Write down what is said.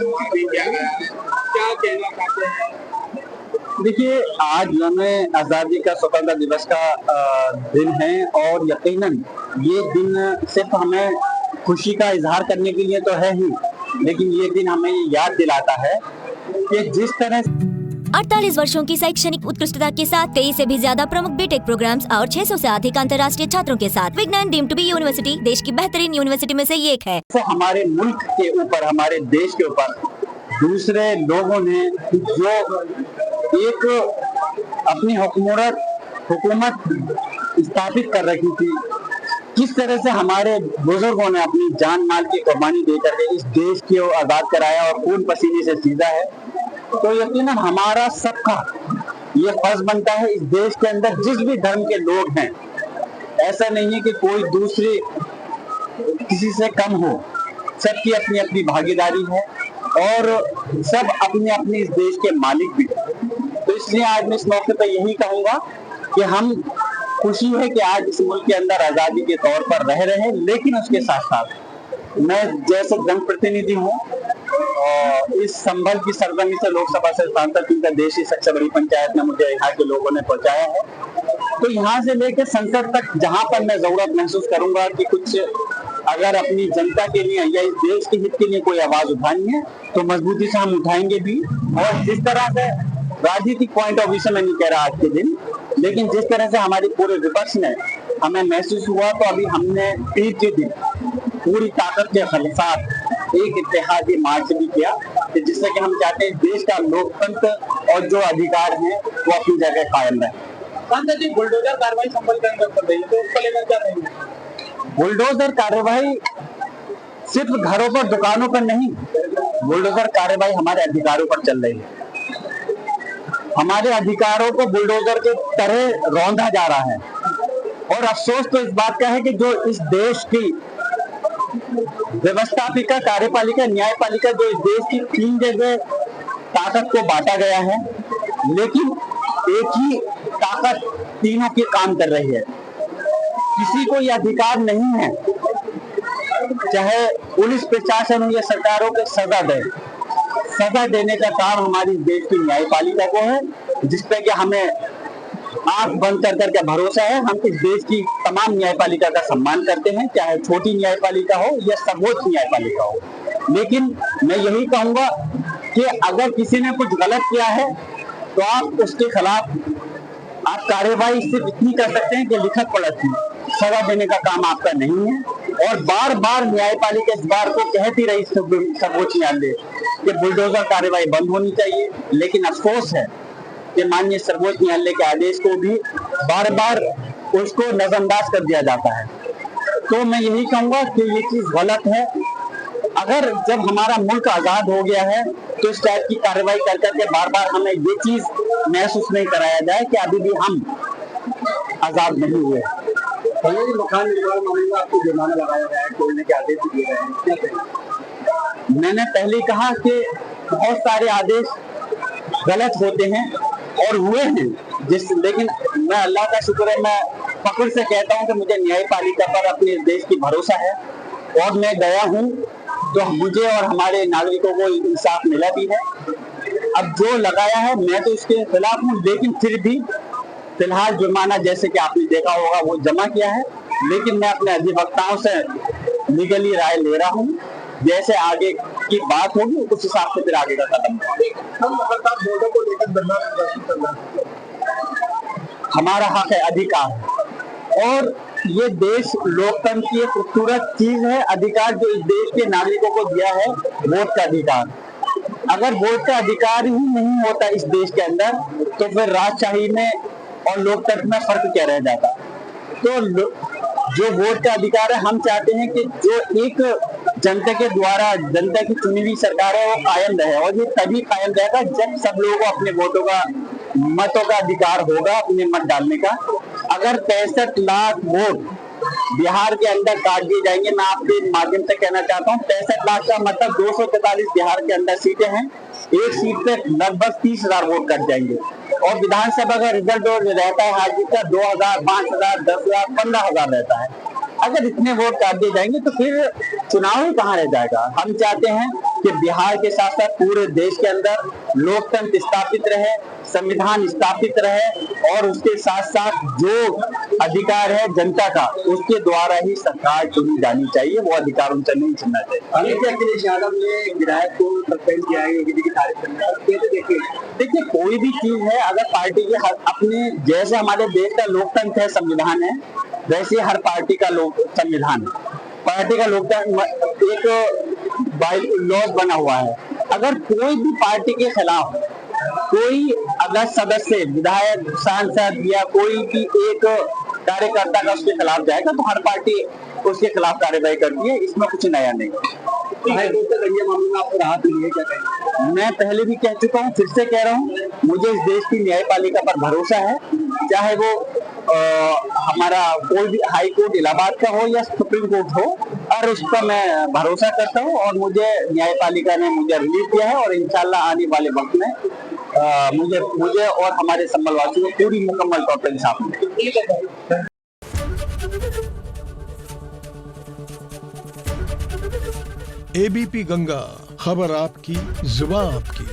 अभी क्या क्या कहना चाहते हैं? देखिए, आज हमें आज़ादी का स्वतंत्रता दिवस का दिन है और यकीनन ये दिन सिर्फ हमें खुशी का इजहार करने के लिए तो है ही, लेकिन ये दिन हमें ये याद दिलाता है कि जिस तरह 48 वर्षों की शैक्षणिक उत्कृष्टता के साथ 23 से भी ज्यादा प्रमुख बीटेक प्रोग्राम्स और 600 से अधिक अंतर्राष्ट्रीय छात्रों के साथ विज्ञान डीम्ड टू बी यूनिवर्सिटी देश की बेहतरीन यूनिवर्सिटी में से एक है। हमारे मुल्क के ऊपर, हमारे देश के ऊपर दूसरे लोगों ने जो एक अपनी हुकूमत स्थापित कर रखी थी, किस तरह से हमारे बुजुर्गों ने अपनी जान माल की कुर्बानी देकर के इस देश को आजाद कराया और खून पसीने से सींचा है, तो यकीनन हमारा सबका ये फर्ज बनता है इस देश के अंदर जिस भी धर्म के लोग हैं, ऐसा नहीं है कि कोई दूसरी किसी से कम हो, सबकी अपनी अपनी भागीदारी है और सब अपने अपने इस देश के मालिक भी। तो इसलिए आज मैं इस मौके पर यही कहूंगा कि हम खुशी है कि आज इस मुल्क के अंदर आजादी के तौर पर रह रहे हैं, लेकिन उसके साथ साथ मैं जैसे जनप्रतिनिधि हूँ और इस संभल की सरजमी से लोकसभा से सांसद चुनकर देश की सबसे बड़ी पंचायत में मुझे यहाँ के लोगों ने पहुंचाया है, तो यहाँ से लेकर संसद तक जहाँ पर मैं जरूरत महसूस करूंगा कि कुछ अगर अपनी जनता के लिए या इस देश के हित के लिए कोई आवाज उठानी है तो मजबूती से हम उठाएंगे भी। और जिस तरह से राजनीतिक पॉइंट ऑफ व्यू से मैं नहीं कह रहा आज के दिन, लेकिन जिस तरह से हमारे पूरे विपक्ष ने हमें महसूस हुआ, तो अभी हमने ईद के दिन पूरी ताकत के साथ एक इत्तेहादी मार्च भी किया, जिससे कि हम चाहते हैं देश का लोकतंत्र और जो अधिकार हैं वो अपनी जगह कायम रहे। सांसद जी, बुलडोजर कार्रवाई संभल के अंदर कर रही है, तो उसको लेकर क्या रहेंगे? बुलडोजर कार्रवाई सिर्फ घरों पर, दुकानों पर नहीं, बुलडोजर कार्रवाई हमारे अधिकारों पर चल रही है। हमारे अधिकारों को बुलडोजर के तरह रौंदा जा रहा है और अफसोस तो इस बात का है कि जो इस देश की व्यवस्थापिका, कार्यपालिका, न्यायपालिका, जो इस देश की 3 जगह ताकत को बांटा गया है, लेकिन एक ही ताकत तीनों की काम कर रही है। किसी को यह अधिकार नहीं है, चाहे पुलिस प्रशासन हो या सरकारों को सजा देने का काम हमारी देश की न्यायपालिका को है, जिसपे कि हमें आंख बंद कर करके भरोसा है। हम इस देश की तमाम न्यायपालिका का सम्मान करते हैं, चाहे छोटी न्यायपालिका हो या सर्वोच्च न्यायपालिका हो। लेकिन मैं यही कहूंगा कि अगर किसी ने कुछ गलत किया है तो आप उसके खिलाफ आप कार्रवाई सिर्फ इतनी कर सकते हैं कि लिखत पढ़त की सजा देने का काम आपका नहीं है। और बार बार न्यायपालिका इस बार को कहती रही सर्वोच्च न्यायालय कि बुलडोजर कार्रवाई बंद होनी चाहिए, लेकिन अफसोस है कि माननीय सर्वोच्च न्यायालय के आदेश को भी बार बार उसको नजरअंदाज कर दिया जाता है। तो मैं यही कहूंगा कि ये चीज गलत है। अगर जब हमारा मुल्क आजाद हो गया है तो इस टाइप की कार्रवाई कर करके बार बार हमें ये चीज महसूस नहीं कराया जाए कि अभी भी हम आजाद नहीं हुए। मकान निर्माण मामले में आपको जुर्माना लगाया गया है, तोड़ने के आदेश दिए गए हैं। मैंने पहले कहा कि बहुत सारे आदेश गलत होते हैं और हुए हैं, लेकिन मैं अल्लाह का शुक्र है, मैं फख्र से कहता हूं कि मुझे न्यायपालिका पर अपने देश की भरोसा है और मैं गया हूं तो मुझे और हमारे नागरिकों को इंसाफ मिला भी है। अब जो लगाया है मैं तो इसके खिलाफ हूं, लेकिन फिर भी फिलहाल जुर्माना जैसे कि आपने देखा होगा वो जमा किया है, लेकिन मैं अपने अधिवक्ताओं से लीगली राय ले रहा हूं। जैसे आगे की बात होगी उस हिसाब से फिर आगे का कदम। हम लगातार वोटों को लेकर धरना प्रदर्शन कर रहे हैं, हमारा हक है, अधिकार, और ये देश लोकतंत्र की एक खूबसूरत चीज है। अधिकार जो इस देश के नागरिकों को दिया है, वोट का अधिकार। अगर वोट का अधिकार ही नहीं होता इस देश के अंदर तो फिर राजशाही में और लोकतंत्र में फर्क क्या रह जाता। तो जो वोट का अधिकार है, हम चाहते हैं कि जो एक जनता के द्वारा, जनता की चुनी हुई सरकार है, वो कायम रहे, और ये तभी कायम रहेगा जब सब लोगों को अपने वोटों का, मतों का अधिकार होगा, अपने मत डालने का। अगर 63 लाख वोट बिहार के अंदर काट दिए जाएंगे, मैं आपके माध्यम से कहना चाहता हूँ 63 लाख का मतलब 243 बिहार के अंदर सीटें हैं, एक सीट पे लगभग 30,000 वोट कट जाएंगे। और विधानसभा का रिजल्ट जो रहता है हार जीत का 2,000, 5,000, 10,000, 15,000 रहता है। अगर इतने वोट काट दिए जाएंगे तो फिर चुनाव ही कहाँ रह जाएगा। हम चाहते हैं कि बिहार के साथ साथ पूरे देश के अंदर लोकतंत्र स्थापित रहे, संविधान स्थापित रहे और उसके साथ साथ जो अधिकार है जनता का उसके द्वारा ही सरकार चुनी जानी चाहिए, वो अधिकार उनसे नहीं चुनना चाहिए। अमित अखिलेश यादव ने विधायक को सस्पेंड किया है योगी जी की तारीफ करने का, कैसे देखिए कोई भी चीज है अगर पार्टी के अपने, जैसे हमारे देश का लोकतंत्र है, संविधान है, वैसे हर पार्टी का संविधान है, पार्टी का लोकतंत्र एक लॉज बना हुआ है। अगर कोई भी पार्टी के खिलाफ कोई अगर सदस्य, विधायक, सांसद या कोई भी एक कार्यकर्ता का उसके खिलाफ जाएगा तो हर पार्टी उसके खिलाफ कार्रवाई करती है, इसमें कुछ नया नहीं है। हाईकोर्ट के जरिए मामले में आपको राहत मिली है, क्या कहेंगे? मैं पहले भी कह चुका हूँ, फिर से कह रहा हूँ, मुझे इस देश की न्यायपालिका पर भरोसा है, चाहे वो हमारा कोई भी हाई कोर्ट इलाहाबाद का हो या सुप्रीम कोर्ट हो, और उस पर मैं भरोसा करता हूँ और मुझे न्यायपालिका ने मुझे रिलीफ दिया है और इंशाल्लाह आने वाले वक्त में मुझे और हमारे संभल वासियों को पूरी मुकम्मल तौर पर इंसाफ मिलेगा। एबीपी गंगा, खबर आपकी, जुबान आपकी।